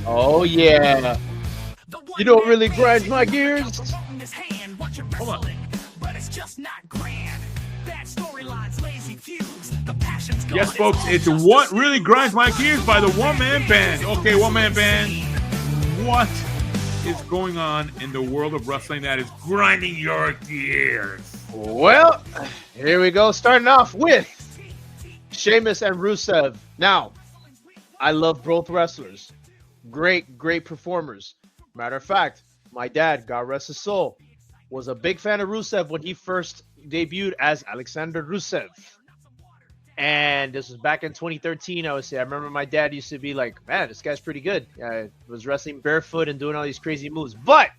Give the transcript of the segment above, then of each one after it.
Oh yeah. You know what really grinds my gears? Hold on. Yes, folks, it's What Really Grinds My Gears by the One Man Band. Okay, One Man Band, what is going on in the world of wrestling that is grinding your gears? Well, here we go. Starting off with Sheamus and Rusev. Now, I love both wrestlers. Great performers. Matter of fact, my dad, God rest his soul, was a big fan of Rusev when he first debuted as Alexander Rusev. And this was back in 2013, I would say. I remember my dad used to be like, man, this guy's pretty good. Was wrestling barefoot and doing all these crazy moves. But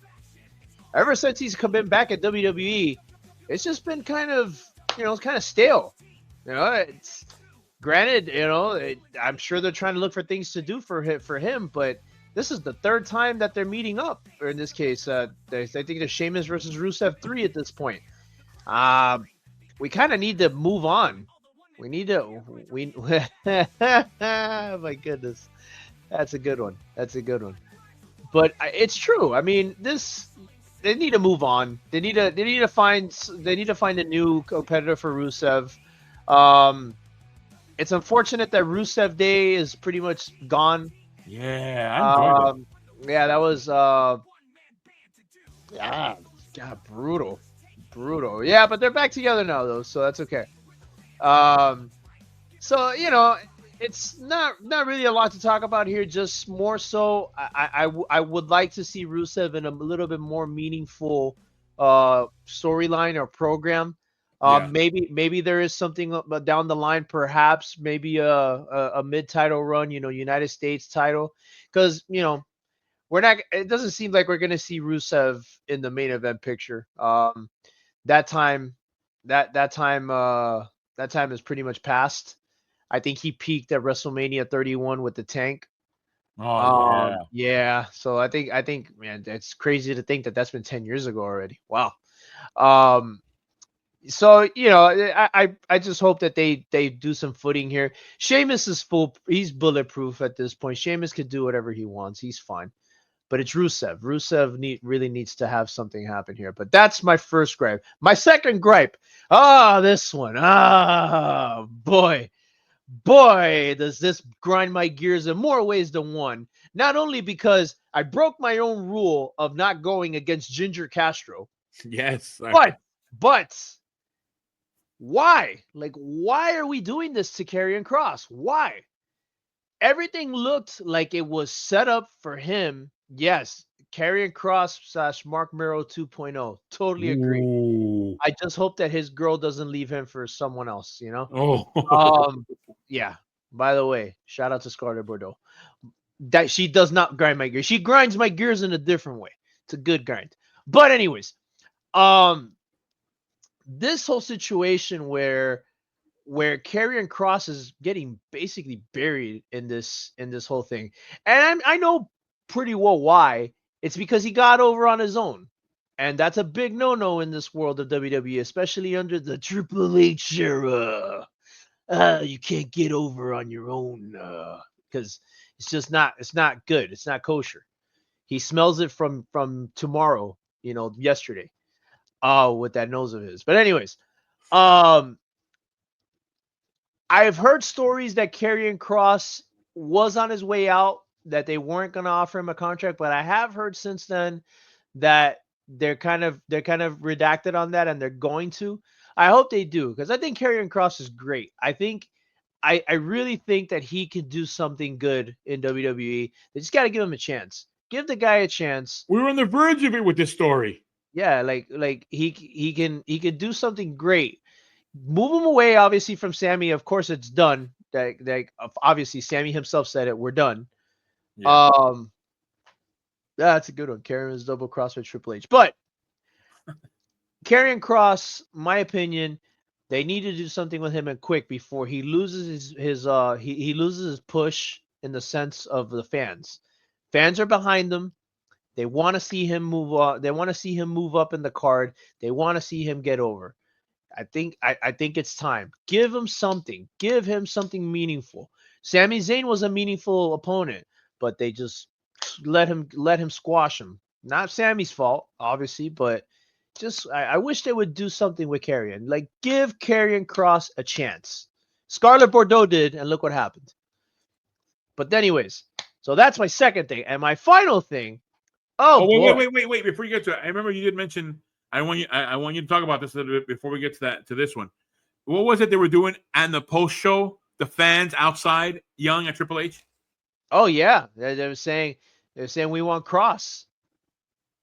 ever since he's been back at WWE, it's just been kind of, it's kind of stale. It's granted, I'm sure they're trying to look for things to do for him, but this is the third time that they're meeting up. Or in this case, I think the Sheamus versus Rusev 3 at this point. We kind of need to move on. We need to. My goodness, that's a good one. But it's true. I mean, they need to move on. They need to find a new competitor for Rusev. It's unfortunate that Rusev Day is pretty much gone. Yeah, I enjoyed it. Yeah, that was brutal. Yeah, but they're back together now though, so that's okay. So it's not really a lot to talk about here. Just more so, I would like to see Rusev in a little bit more meaningful storyline or program. Yeah. Maybe there is something down the line, perhaps maybe a mid title run, United States title, because we're not. It doesn't seem like we're gonna see Rusev in the main event picture. That time is pretty much past. I think he peaked at WrestleMania 31 with the tank. Oh yeah. Yeah. So I think, man, it's crazy to think that that's been 10 years ago already. Wow. Um, so I just hope that they do some footing here. Sheamus is he's bulletproof at this point. Sheamus could do whatever he wants. He's fine. But it's Rusev. Rusev really needs to have something happen here. But that's my first gripe. My second gripe. This one. Boy, does this grind my gears in more ways than one. Not only because I broke my own rule of not going against Ginger Castro. Yes. But why? Like, why are we doing this to Karrion Kross? Why? Everything looked like it was set up for him. Yes, Karrion Kross / Mark Mero 2.0. Totally agree. Ooh. I just hope that his girl doesn't leave him for someone else, Oh. Yeah. By the way, shout out to Scarlett Bordeaux. That she does not grind my gears. She grinds my gears in a different way. It's a good grind. But anyways, this whole situation where Karrion Kross is getting basically buried in this whole thing. And I know pretty well why. It's because he got over on his own. And that's a big no-no in this world of WWE, especially under the Triple H era. You can't get over on your own because it's not good. It's not kosher. He smells it from tomorrow, yesterday. With that nose of his. But anyways, I've heard stories that Karrion Kross was on his way out, that they weren't going to offer him a contract, but I have heard since then that they're kind of redacted on that, and they're going to. I hope they do, because I think Karrion Kross is great. I really think that he could do something good in WWE. They just got to give him a chance. Give the guy a chance. We were on the verge of it with this story. Yeah, like he can do something great. Move him away, obviously, from Sammy. Of course, it's done. Like obviously, Sammy himself said it. We're done. Yeah. That's a good one. Karrion's double cross with Triple H. But Karrion Kross, my opinion, they need to do something with him and quick before he loses he loses his push in the sense of the fans. Fans are behind him. They want to see him move up. They want to see him move up in the card. They want to see him get over. I think it's time. Give him something. Give him something meaningful. Sami Zayn was a meaningful opponent, but they just let him squash him. Not Sammy's fault, obviously, but just I wish they would do something with Karrion. Like give Karrion Kross a chance. Scarlett Bordeaux did, and look what happened. But anyways, so that's my second thing. And my final thing. Oh, boy. Wait. Before you get to it, I remember you did mention I want you to talk about this a little bit before we get to this one. What was it they were doing at the post show? The fans outside yelling at Triple H? Oh yeah. They were saying we want Kross.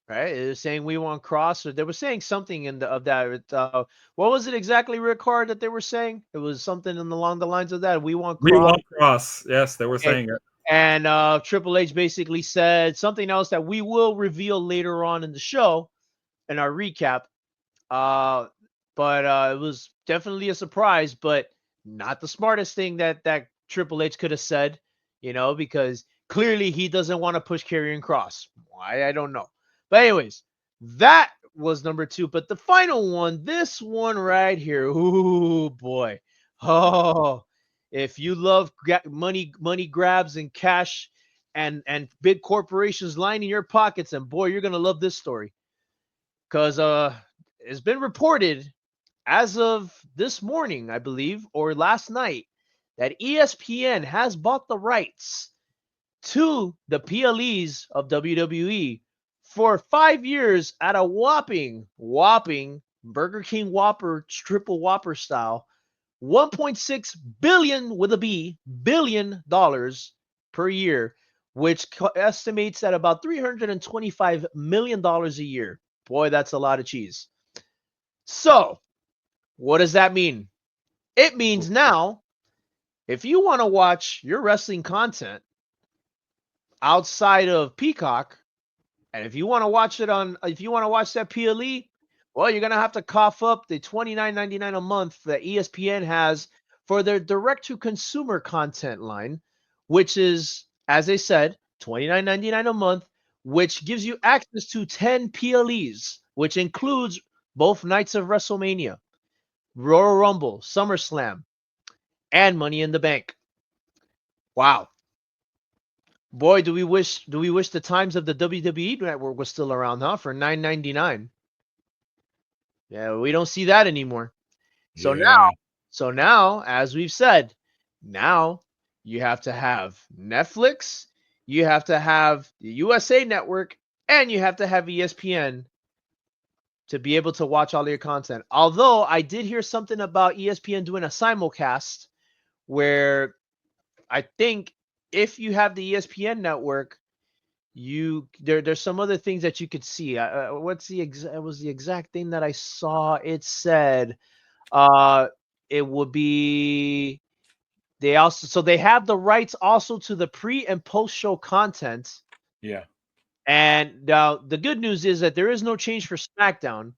Right? They were saying we want Kross, or they were saying something of that. What was it exactly, Rick Hard, that they were saying? It was something along the lines of that. We want Kross. We want Kross. Yes, they were saying it. And Triple H basically said something else that we will reveal later on in the show in our recap. But it was definitely a surprise, but not the smartest thing that Triple H could have said, because clearly he doesn't want to push Karrion Kross. Why? I don't know. But anyways, that was number 2. But the final one, this one right here, ooh, boy. Oh, if you love money grabs and cash and big corporations lining your pockets, and boy, you're going to love this story. Because it's been reported as of this morning, I believe, or last night, that ESPN has bought the rights to the PLEs of WWE for 5 years at a whopping Burger King Whopper, triple Whopper style, $1.6 billion with a B, billion dollars per year, which estimates at about $325 million a year. Boy, that's a lot of cheese. So, what does that mean? It means now, if you want to watch your wrestling content outside of Peacock, and if you want to watch that PLE, well, you're gonna have to cough up the $29.99 a month that ESPN has for their direct-to-consumer content line, which is, as I said, $29.99 a month, which gives you access to 10 PLEs, which includes both nights of WrestleMania, Royal Rumble, SummerSlam, and Money in the Bank. Wow. Boy, do we wish the times of the WWE network was still around, huh? For $9.99. Yeah, we don't see that anymore. So now, as we've said, now you have to have Netflix, you have to have the USA Network, and you have to have ESPN to be able to watch all your content. Although I did hear something about ESPN doing a simulcast where I think if you have the ESPN network, there's some other things that you could see. It was the exact thing that I saw. It said it would be they have the rights also to the pre and post show content. Yeah. And now the good news is that there is no change for SmackDown.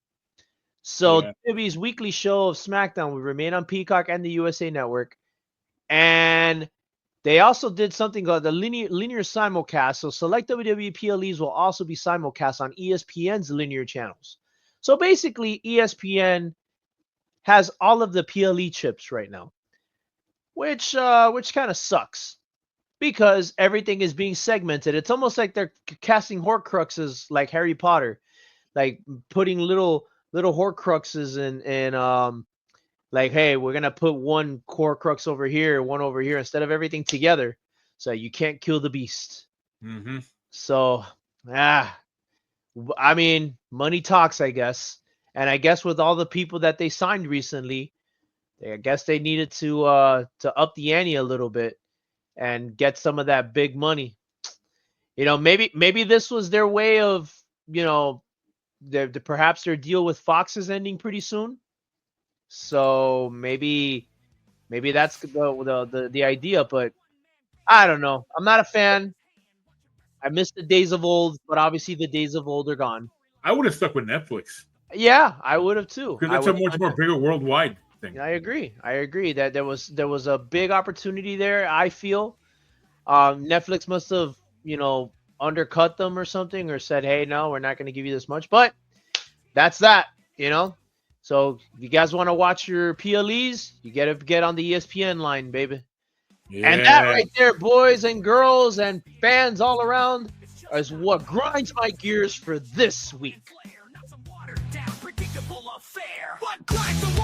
So WWE's weekly show of SmackDown will remain on Peacock and the USA Network. And they also did something called the linear simulcast. So select WWE PLEs will also be simulcast on ESPN's linear channels. So basically, ESPN has all of the PLE chips right now, which kind of sucks because everything is being segmented. It's almost like they're casting Horcruxes like Harry Potter, like putting little Horcruxes in like, hey, we're going to put one Horcrux over here, one over here, instead of everything together. So you can't kill the beast. Mm-hmm. So, I mean, money talks, I guess. And I guess with all the people that they signed recently, I guess they needed to up the ante a little bit and get some of that big money. Maybe this was their way of, perhaps their deal with Fox is ending pretty soon. So maybe that's the idea, but I don't know. I'm not a fan. I miss the days of old, but obviously the days of old are gone. I would have stuck with Netflix. Yeah, I would have too. Because it's a much more bigger worldwide thing. I agree that there was a big opportunity there. I feel Netflix must have undercut them or something, or said, hey, no, we're not going to give you this much. But that's that. So if you guys want to watch your PLEs, you got to get on the ESPN line, baby. Yeah. And that right there, boys and girls and fans all around, is what grinds my gears for this week. Predictable affair. What grinds the